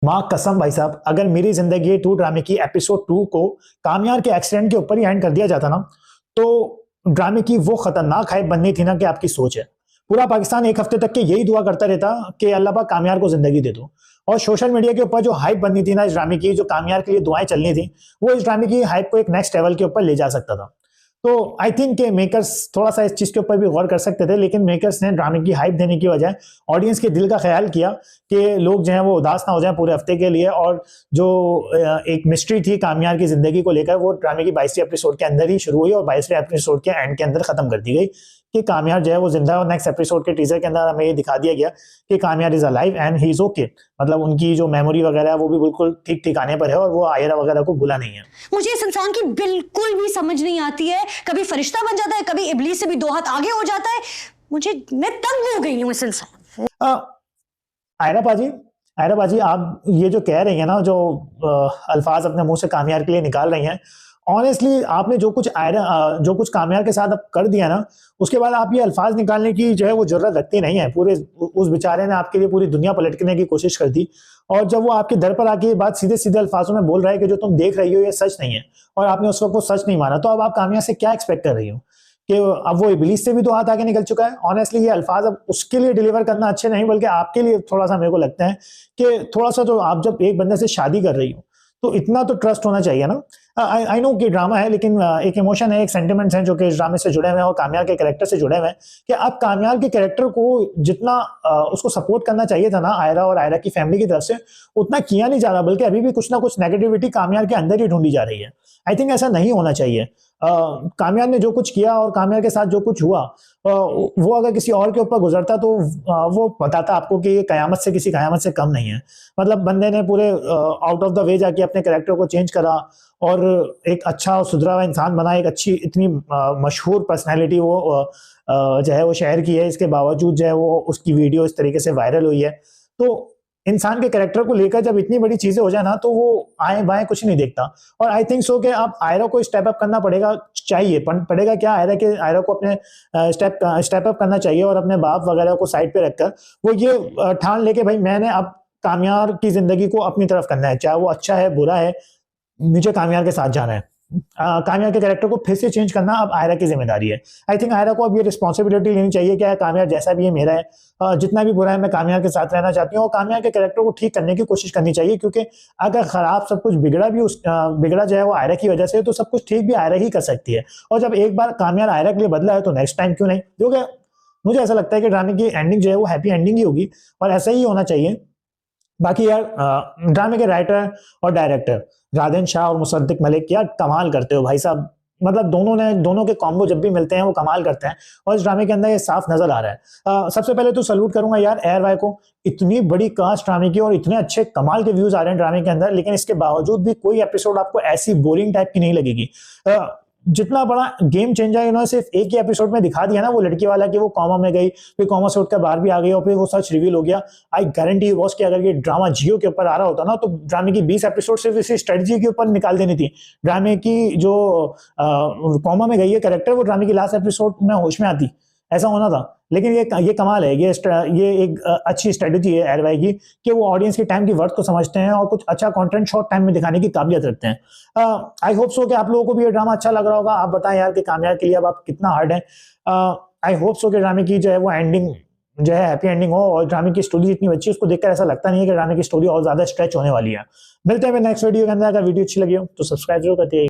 माँ कसम भाई साहब, अगर मेरी जिंदगी टू ड्रामे की एपिसोड 2 को कामयार के एक्सीडेंट के ऊपर ही एंड कर दिया जाता ना, तो ड्रामे की वो खतरनाक हाइप बननी थी ना कि आपकी सोच है। पूरा पाकिस्तान एक हफ्ते तक के यही दुआ करता रहता कि अल्लाह पाक कामयार को जिंदगी दे दो। और सोशल मीडिया के ऊपर जो हाइप बननी थी ना इस ड्रामे की, जो कामयार के लिए दुआएं चलनी थी, वो इस ड्रामे की हाइप को एक नेक्स्ट लेवल के ऊपर ले जा सकता था। तो आई थिंक के मेकर्स थोड़ा सा इस चीज के ऊपर भी गौर कर सकते थे, लेकिन मेकर्स ने ड्रामे की हाइप देने की बजाय ऑडियंस के दिल का ख्याल किया कि लोग जो है वो उदास ना हो जाए पूरे हफ्ते के लिए। और जो एक मिस्ट्री थी कामयार की जिंदगी को लेकर, वो ड्रामे की 22वीं एपिसोड के अंदर ही शुरू हुई और 22वें एपिसोड के एंड के अंदर खत्म कर दी गई कि कामयार जो है वो जिंदा है। और नेक्स्ट एपिसोड के टीजर के अंदर हमें ये दिखा दिया गया कि Kamyar is alive and he is okay. मतलब उनकी जो मेमोरी वगैरह है वो भी बिल्कुल ठीक ठिकाने पर है और वो आयरा वगैरह को भूला नहीं है। मुझे इस इंसान की बिल्कुल भी समझ नहीं आती है, कभी फरिश्ता बन जाता है, कभी इब्लीस से भी 2 हाथ आगे हो जाता है। मैं तंग हो गई हूं इस इंसान। आयरा बाजी, आयरा बाजी, आप ये जो कह रही है ना, जो अल्फाज अपने मुंह से कामयार के लिए निकाल रही हैं, ऑनेस्टली आपने जो कुछ कामयार के साथ अब कर दिया ना, उसके बाद आप ये अल्फाज निकालने की जो है वो जरूरत रखती नहीं है। पूरे उस बेचारे ने आपके लिए पूरी दुनिया पलटने की कोशिश कर दी, और जब वो आपके दर पर आके ये बात सीधे सीधे अल्फाजों में बोल रहा है कि जो तुम देख रही हो ये सच नहीं है, और आपने उस वक्त वो सच नहीं माना, तो अब आप कामयार से क्या एक्सपेक्ट कर रही हो कि अब वो इब्लीस से भी 2 हाथ आगे निकल चुका है। ऑनेस्टली ये अल्फाज अब उसके लिए डिलीवर करना अच्छे नहीं, बल्कि आपके लिए थोड़ा सा मेरे को लगता है कि थोड़ा सा, तो आप जब एक बंदे से शादी कर रही हो तो इतना तो ट्रस्ट होना चाहिए ना। आई नो कि ड्रामा है, लेकिन एक इमोशन है, एक सेंटिमेंट्स हैं जो कि इस ड्रामे से जुड़े हुए हैं और कामयार के कैरेक्टर से जुड़े हुए हैं। कि अब कामयार के कैरेक्टर को जितना उसको सपोर्ट करना चाहिए था ना आयरा और आयरा की फैमिली की तरफ से, उतना किया नहीं जा रहा, बल्कि अभी भी कुछ ना कुछ नेगेटिविटी कामयार के अंदर ही ढूंढी जा रही है। आई थिंक ऐसा नहीं होना चाहिए। कामयार ने जो कुछ किया और कामयार के साथ जो कुछ हुआ, वो अगर किसी और के ऊपर गुजरता तो वो बताता आपको कि ये कयामत से किसी कयामत से कम नहीं है। मतलब बंदे ने पूरे आउट ऑफ द वे जाके अपने कैरेक्टर को चेंज करा और एक अच्छा और सुधरा हुआ इंसान बना, एक अच्छी इतनी मशहूर पर्सनैलिटी वो जो है वो शहर की है। इसके बावजूद जो है वो उसकी वीडियो इस तरीके से वायरल हुई है। तो इंसान के कैरेक्टर को लेकर जब इतनी बड़ी चीजें हो जाए ना, तो वो आए बाएं कुछ नहीं देखता। और आई थिंक सो कि आप आयरा को स्टेप अप करना पड़ेगा, पड़ेगा क्या, आयरा को अपने स्टेप अप करना चाहिए और अपने बाप वगैरह को साइड पे रखकर वो ये ठान लेके भाई मैंने अब कामयार की जिंदगी को अपनी तरफ करना है, चाहे वो अच्छा है बुरा है, मुझे कामयार के साथ जाना है। कामयार के कैरेक्टर को फिर से चेंज करना अब आयरा की जिम्मेदारी है। आई थिंक आयरा को अब ये रिस्पॉन्सिबिलिटी लेनी चाहिए कि कामयार जैसा भी है मेरा है, जितना भी बुरा है मैं कामयार के साथ रहना चाहती हूँ, और कामयार के कैरेक्टर को ठीक करने की कोशिश करनी चाहिए। क्योंकि अगर खराब सब कुछ बिगड़ा जो है वो आयरा की वजह से, तो सब कुछ ठीक भी आयरा ही कर सकती है। और जब एक बार कामयार आयरा के लिए बदला है तो नेक्स्ट टाइम क्यों नहीं, क्योंकि मुझे ऐसा लगता है कि ड्रामे की एंडिंग जो है वो हैप्पी एंडिंग ही होगी और ऐसा ही होना चाहिए। बाकी यार ड्रामे के राइटर और डायरेक्टर राधेन शाह और मुसद्दिक मलिक यार कमाल करते हो भाई साहब। मतलब दोनों के कॉम्बो जब भी मिलते हैं वो कमाल करते हैं, और इस ड्रामे के अंदर ये साफ नजर आ रहा है। सबसे पहले तो सल्यूट करूंगा यार एयर वाई को, इतनी बड़ी कास्ट ड्रामे की और इतने अच्छे कमाल के व्यूज आ रहे हैं ड्रामे के अंदर, लेकिन इसके बावजूद भी कोई एपिसोड आपको ऐसी बोरिंग टाइप की नहीं लगेगी। जितना बड़ा गेम चेंजर इन्होंने सिर्फ एक ही एपिसोड में दिखा दिया ना, वो लड़की वाला कि वो कॉमा में गई, फिर कॉमा से उठकर बाहर भी आ गई और फिर वो सच रिवील हो गया। आई गारंटी बॉस कि अगर ये ड्रामा जियो के ऊपर आ रहा होता ना, तो ड्रामे की 20 एपिसोड सिर्फ इसी स्ट्रेटजी के ऊपर निकाल देनी थी। ड्रामे की जो कॉमा में गई है कैरेक्टर, वो ड्रामे की लास्ट एपिसोड में होश में आती, ऐसा होना था। लेकिन ये कमाल है, ये एक अच्छी स्ट्रेटेजी है एयरवाई की कि वो ऑडियंस के टाइम की वर्थ को समझते हैं और कुछ अच्छा कंटेंट शॉर्ट टाइम में दिखाने की काबिलियत रखते हैं। आई होप सो कि आप लोगों को भी ये ड्रामा अच्छा लग रहा होगा। आप बताएं यार कि कामयार के लिए अब आप कितना हार्ड है। आई होप सो कि ड्रामे की जो है वो एंडिंग जो है हैप्पी एंडिंग हो, और ड्रामे की स्टोरी जितनी अच्छी उसको देखकर ऐसा लगता नहीं है कि ड्रामे की स्टोरी और ज्यादा स्ट्रेच होने वाली है। मिलते हैं नेक्स्ट वीडियो के अंदर। अगर वीडियो अच्छी लगी हो तो सब्सक्राइब जरूर करते